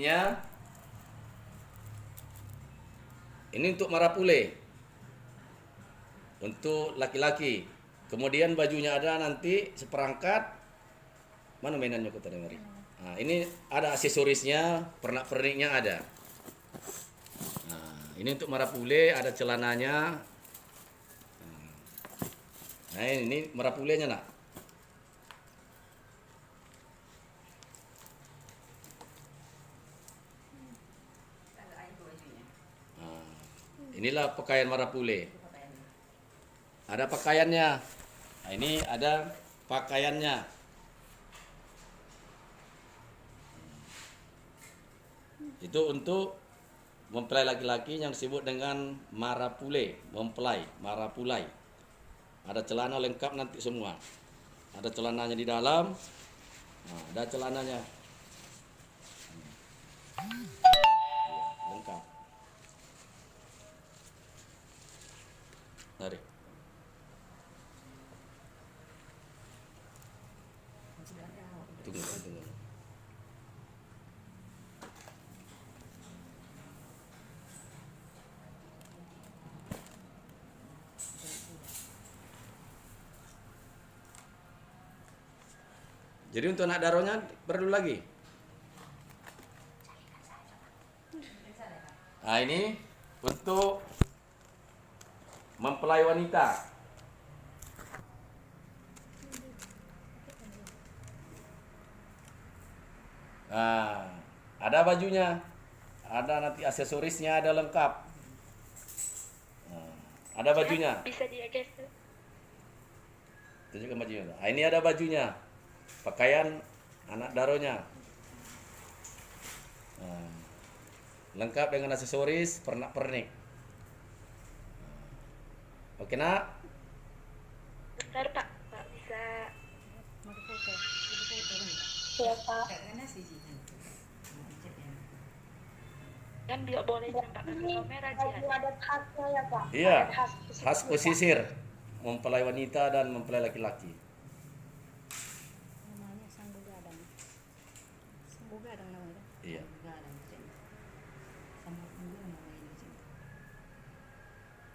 Ya, ini untuk marapule, untuk laki-laki. Kemudian bajunya ada nanti seperangkat. Mana mainannya kota mari? Nah, ini ada aksesorisnya, pernak-perniknya ada. Nah, ini untuk marapule ada celananya. Nah, ini marapulenya nak. Nah, inilah pakaian marapule. Ada pakaiannya. Nah, ini ada pakaiannya. Itu untuk mempelai laki-laki yang disebut dengan marapule, mempelai, marapulai. Ada celana lengkap nanti semua. Ada celananya di dalam. Nah, ada celananya. Ya, lengkap. Mari. Tunggu. Jadi untuk anak daronya perlu lagi. Nah, ini untuk mempelai wanita. Nah, ada bajunya. Ada nanti aksesorisnya ada lengkap. Nah, ada bajunya. Bisa digeser. Tunjukkan bajunya. Nah, ini ada bajunya. Pakaian anak daronya. Nah, lengkap dengan aksesoris, pernak-pernik. Oke nak? Bentar Pak, Pak bisa. Ya Pak. Kan nggak boleh nampak kamera Baju Jihan. adat khasnya ya Pak? Iya, Adat khas khas pesisir, Pak. pesisir. Mempelai wanita dan mempelai laki-laki. Namanya Sanggugadang. Sanggugadang namanya. Iya. Sama juga namanya sih.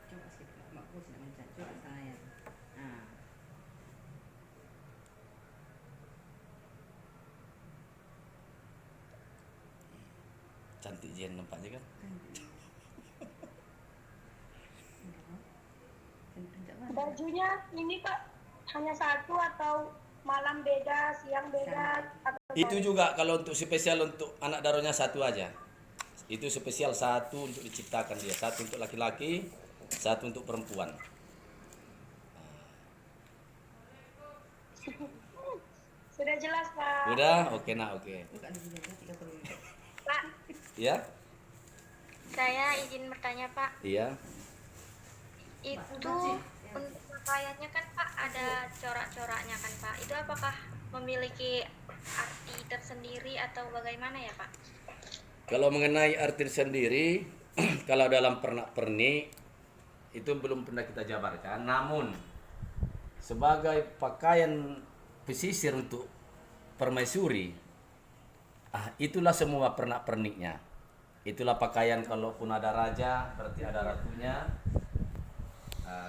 Coba sih, Mak Bos nak mencari coba saya. Nah, Cantik Jen nampaknya kan? Bajunya ini Pak hanya satu atau malam beda, siang beda? Atau Itu juga kalau untuk spesial untuk anak daronya satu aja. Itu spesial satu untuk diciptakan dia. Satu untuk laki-laki, satu untuk perempuan. Sudah jelas Pak. Udah? Oke nak, oke. buka dulu ya 30. Pak, Ya? saya izin bertanya Pak. Iya. Itu untuk pakaiannya kan Pak ada corak-coraknya kan Pak. Itu apakah memiliki arti tersendiri atau bagaimana ya Pak? Kalau mengenai arti sendiri, kalau dalam pernak-pernik itu belum pernah kita jabarkan. Namun sebagai pakaian pesisir untuk permaisuri, itulah semua pernak-perniknya. Itulah pakaian kalaupun ada raja berarti ada ratunya.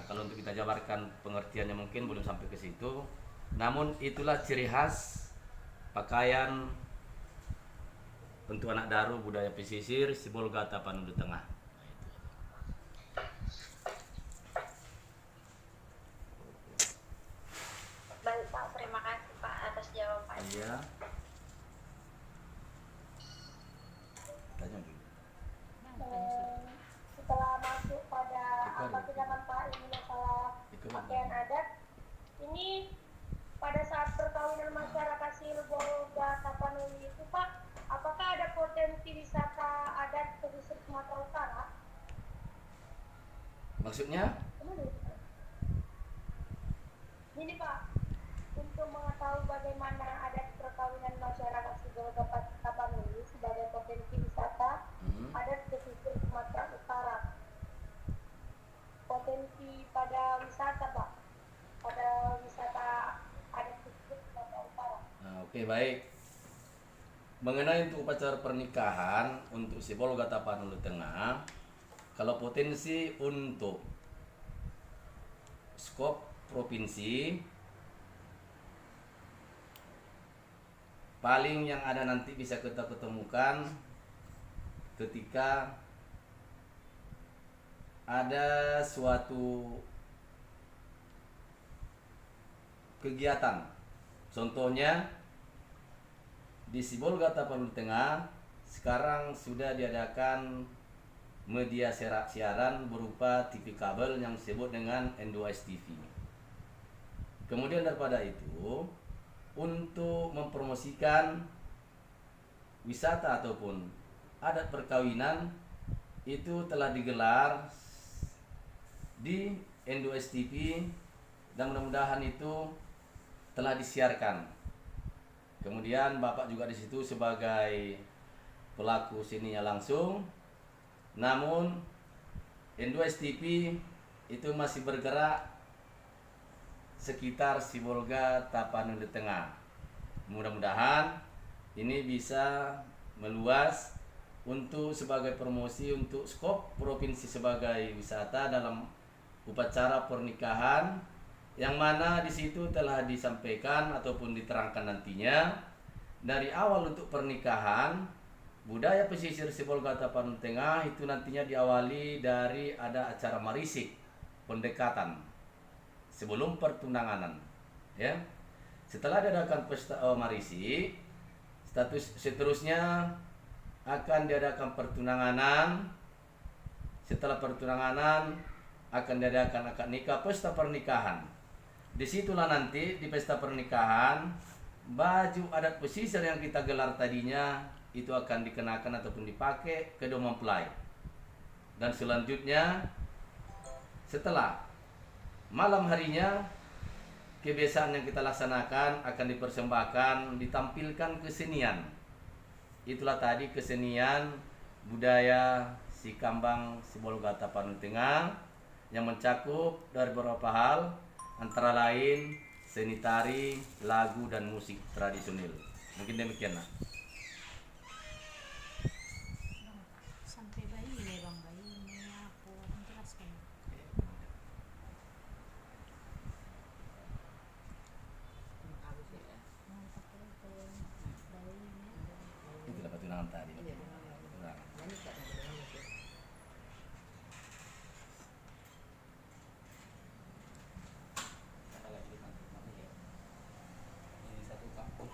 Kalau untuk kita jabarkan pengertiannya mungkin belum sampai ke situ. Namun itulah ciri khas pakaian untuk anak daru budaya pesisir Sibolga Tapanuli Tengah. Baik Pak, terima kasih Pak atas jawabannya. Iya. Tanya dulu. Setelah masuk pada apa tindakan Pak ini masalah pakaian adat, ini pada saat perkawinan masyarakat Sibolga Tapanuli itu Pak, apakah ada potensi wisata adat pesisir Sumatera Utara? Maksudnya? Ini Pak, untuk mengetahui bagaimana adat perkawinan masyarakat Sibolga Tapanuli sebagai potensi wisata adat pesisir Sumatera Utara. Potensi pada wisata Pak, pada wisata adat pesisir Sumatera Utara. Oke, baik. mengenai untuk upacara pernikahan untuk Sibolga Tapanuli Tengah, kalau potensi untuk skop provinsi paling yang ada nanti bisa kita ketemukan ketika ada suatu kegiatan. Contohnya di Sibolga Tapanuli Tengah sekarang sudah diadakan media siaran berupa TV kabel yang disebut dengan N2S TV. Kemudian daripada itu, untuk mempromosikan wisata ataupun adat perkawinan itu telah digelar di N2S TV dan mudah-mudahan itu telah disiarkan. Kemudian Bapak juga di situ sebagai pelaku sininya langsung. Namun N2S TV itu masih bergerak sekitar Sibolga Tapanuli Tengah. Mudah-mudahan ini bisa meluas untuk sebagai promosi untuk skop provinsi sebagai wisata dalam upacara pernikahan, yang mana di situ telah disampaikan ataupun diterangkan nantinya dari awal untuk pernikahan. Budaya pesisir Sibolga Tapanuli Tengah itu nantinya diawali dari ada acara marisik, pendekatan sebelum pertunanganan, ya. Setelah diadakan pesta marisik, status seterusnya akan diadakan pertunanganan. Setelah pertunanganan akan diadakan akad nikah, pesta pernikahan. Disitulah nanti di pesta pernikahan baju adat pesisir yang kita gelar tadinya itu akan dikenakan ataupun dipakai kedua mempelai. Dan selanjutnya setelah malam harinya kebiasaan yang kita laksanakan akan dipersembahkan, ditampilkan kesenian. Itulah tadi kesenian budaya Sikambang Sibolga Tapanuli Tengah yang mencakup dari beberapa hal, antara lain seni tari, lagu dan musik tradisional. Mungkin demikian lah. Sampai bayi nih bang, bayi ini aku jelaskan. Itulah pertunangan tadi. Pertunangan. Ini satu kampung.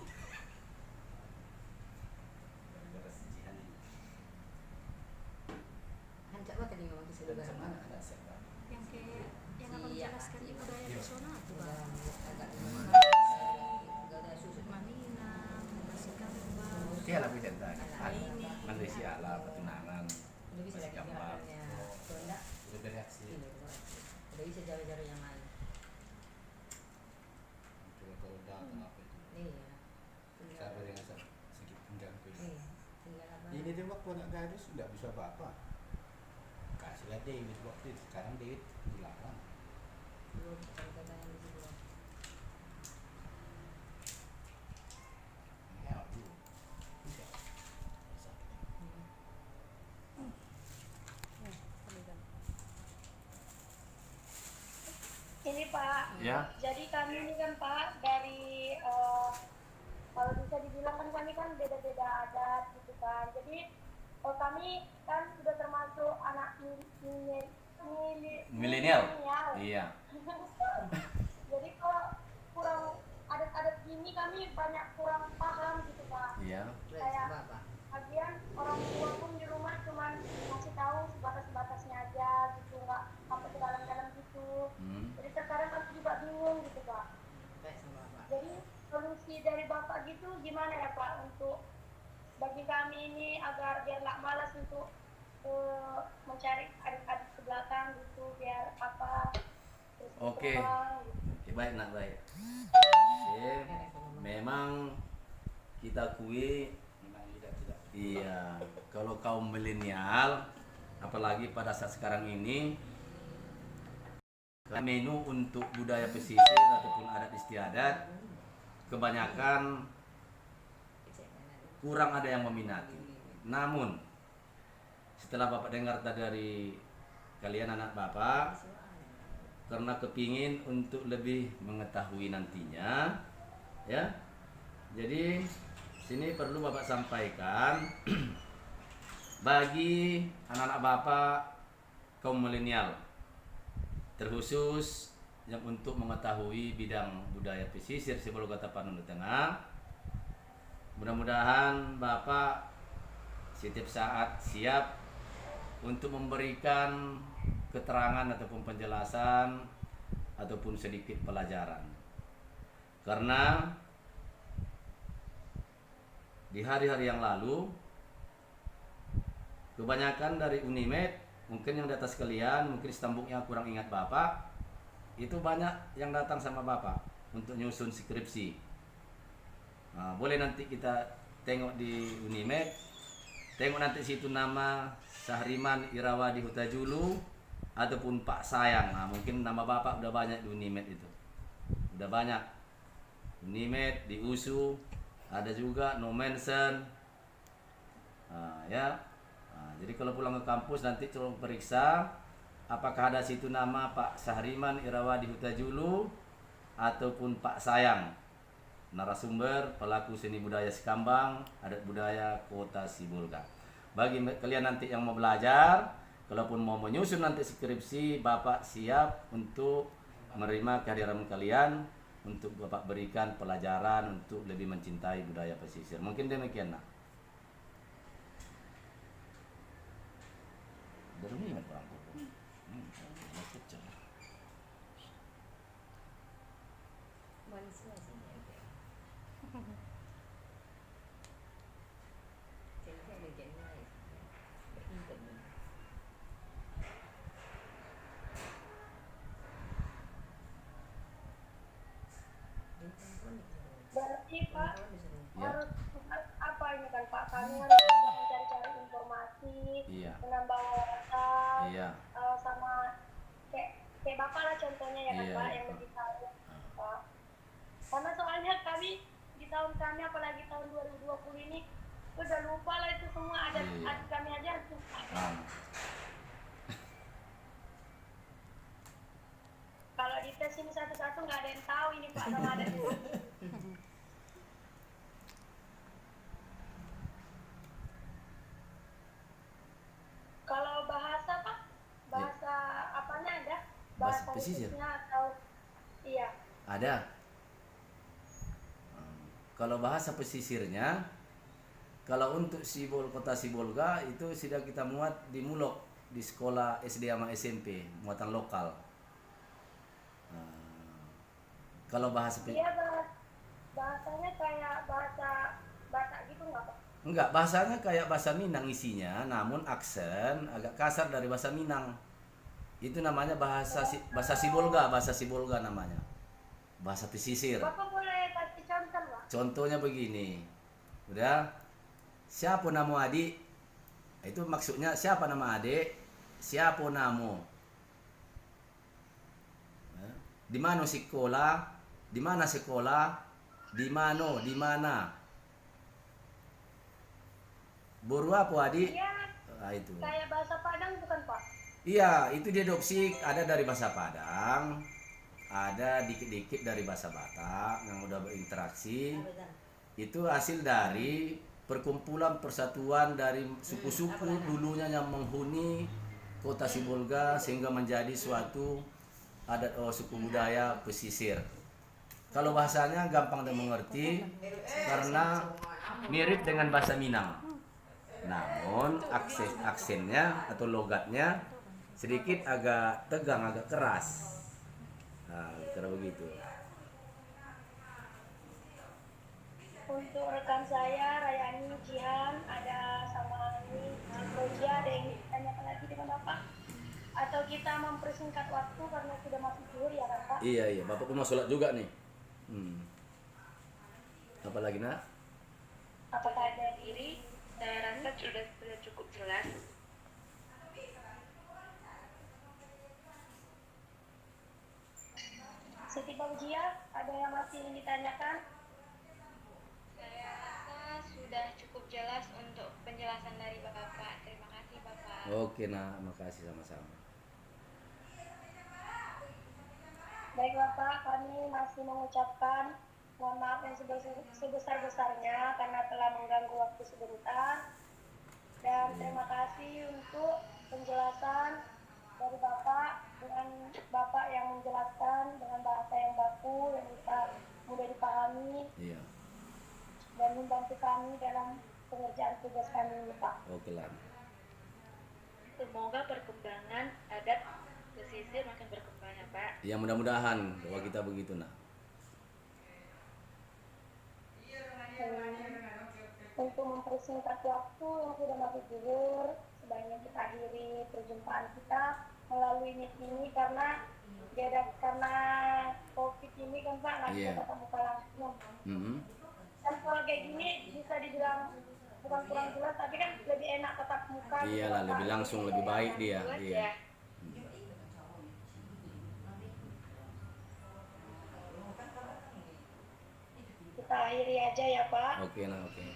Hancak banget tadi ngomong kisah juga sama Ada sektor. yang kayak yang abang Iya, jelaskan di budaya personal tuh bang. agak Gak ada susut Manina, masih kambang. Iya lah bidang tadi. Malaysia lah pertunangan. Udah bisa Masih lagi gampang. jalannya. Kalau enggak, Udah bereaksi. ini udah bisa jauh-jauh yang lain. Iya. Cara dengan sedikit pengganggu. Iya. Tinggal apa? Ini dia waktu anak gadis tidak bisa apa-apa. Kasihlah David waktu itu. Sekarang David dilarang. Belum kata-kata yang di situ. Ya, dulu. Bisa. Ini Pak, Ya. jadi kami ini kan Pak dari kalau bisa dibilang kan kami kan beda-beda adat gitu kan. Jadi kami kan sudah termasuk anak Milenial. Iya. Jadi kalau kurang adat-adat gini kami banyak kurang paham gitu Pak. Iya. Kayak Apa? bagian orang tua pun di rumah cuman kasih tahu sebatas-batasnya aja gitu, nggak sampai ke dalam-dalam gitu. Jadi terkadang kami juga bingung gitu Pak. Baik sama apa? Jadi solusi dari Bapak gitu gimana ya Pak untuk bagi kami ini agar biar nggak malas untuk mencari adik-adik ke belakang gitu, biar apa terus Oke. berkembang, gitu. Oke, baik nak, baik. Oke. Memang kita akui, Memang tidak. iya, kalau kaum milenial apalagi pada saat sekarang ini, menu untuk budaya pesisir ataupun adat istiadat kebanyakan kurang ada yang meminati. Namun setelah Bapak dengar tadi dari kalian anak Bapak, karena kepingin untuk lebih mengetahui nantinya, ya. Jadi sini perlu Bapak sampaikan bagi anak-anak Bapak kaum milenial, terkhusus yang untuk mengetahui bidang budaya pesisir Sibolga Tapanuli Tengah. Mudah-mudahan Bapak setiap saat siap untuk memberikan keterangan ataupun penjelasan ataupun sedikit pelajaran. Karena di hari-hari yang lalu kebanyakan dari Unimed, mungkin yang di atas kalian, mungkin stambuknya kurang ingat Bapak, itu banyak yang datang sama Bapak untuk nyusun skripsi. Nah, boleh nanti kita tengok di Unimed, tengok nanti situ nama Sahriman Irawadi Hutajulu ataupun Pak Sayang. Nah, mungkin nama Bapak udah banyak di Unimed itu. Udah banyak. Unimed, di USU, ada juga no mention. Nah, ya. Nah, jadi kalau pulang ke kampus nanti tolong periksa apakah ada situ nama Pak Sahriman Irawadi Hutajulu ataupun Pak Sayang, narasumber pelaku seni budaya Sekambang, adat budaya Kota Sibolga. Bagi kalian nanti yang mau belajar, kalaupun mau menyusun nanti skripsi, Bapak siap untuk menerima kehadiran kalian untuk Bapak berikan pelajaran untuk lebih mencintai budaya pesisir. Mungkin demikian, nak. Berarti Pak Ya. harus apa ini kan Pak? Kami harus mencari-cari informasi, Iya. menambah wawasan, Iya. sama kayak Bapak lah contohnya ya kan Iya, Pak, iya, yang Pak. lebih tahu Pak. Karena soalnya kami di tahun kami, apalagi tahun 2020 ini, udah lupa lah itu semua, ada Iya. adik kami aja lupa. Nah, Kalau di tes ini satu-satu nggak ada yang tahu ini Pak sama ada dua. Kalau bahasa Pak, bahasa apanya ada? Bahasa pesisir? khususnya atau iya? ada. Kalau bahasa pesisirnya, kalau untuk Kota Sibolga itu sudah kita muat di Mulok, di sekolah SD sama SMP, muatan lokal. Kalau bahasa Iya bahasanya kayak bahasa Batak gitu nggak Pak? enggak, bahasanya kayak bahasa Minang isinya, namun aksen agak kasar dari bahasa Minang. Itu namanya bahasa Sibolga namanya. Bahasa pesisir. Bapak boleh kasih contoh Pak? Contohnya begini. Udah. Siapa nama adik? Itu maksudnya siapa nama adik? Siapa namo? Di mana sekolah? Di mana sekolah? Di mana? Boru apa adik? Iya, Ah, itu. kayak bahasa Padang bukan Pak? Iya, itu diadopsi, ada dari bahasa Padang, ada dikit-dikit dari bahasa Batak yang udah berinteraksi. Itu hasil dari perkumpulan persatuan dari suku-suku dulunya yang menghuni Kota Sibolga sehingga menjadi suatu adat suku budaya pesisir. Kalau bahasanya gampang dan mengerti karena mirip dengan bahasa Minang. Namun aksennya atau logatnya sedikit agak tegang, agak keras. Nah, kira begitu. Untuk rekan saya, Rayani, Jihan, ada sama ini, Roja, ada yang ditanyakan lagi dengan Bapak? Atau kita mempersingkat waktu karena sudah masuk zuhur ya kan Pak? Iya, Bapak pun mau sholat juga nih. Apa lagi, nak? Apakah ada diri? Saya rasa sudah cukup jelas. Siti Fauzia, ada yang masih ingin ditanyakan? Saya rasa sudah cukup jelas untuk penjelasan dari Bapak. Terima kasih Bapak. Oke nak, makasih sama-sama. Baik Bapak, kami masih mengucapkan mohon maaf yang sebesar-besarnya karena telah mengganggu waktu sebentar. Dan terima kasih untuk penjelasan dari Bapak, dengan Bapak yang menjelaskan dengan bahasa yang baku, yang bisa mudah dipahami, Iya. dan membantu kami dalam pengerjaan tugas kami ini Pak. Oke lah. Semoga perkembangan adat pesisir makin berkembang ya Pak. Ya mudah-mudahan doa kita begitu nak. Untuk mempersingkat waktu yang sudah masuk zuhur, sebaiknya kita akhiri perjumpaan kita melalui meet ini karena COVID ini kan Pak nggak bisa Iya. tatap muka langsung. Mhm. Dan kalau kayak gini bisa dibilang bukan kurang jelas, tapi kan lebih enak tatap muka. gitu, Iyalah, Pak. lebih langsung, lebih baik dia. Buat Iya. ya. Kita akhiri aja ya Pak. Oke nak, oke.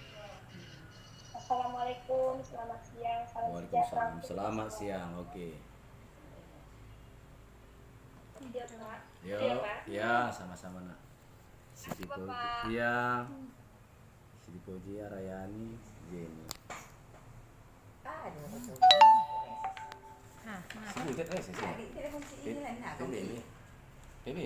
Assalamualaikum, selamat siang, salam sejahtera. Waalaikumsalam. Selamat siang. Oke. Iya Pak. Yo, Iya, Pak. ya sama-sama nak. Siti Bapak. Fauzi, ya. Siti Fauzi, Rayani, Jenny. Hah, Sini, lihat sini. Ini.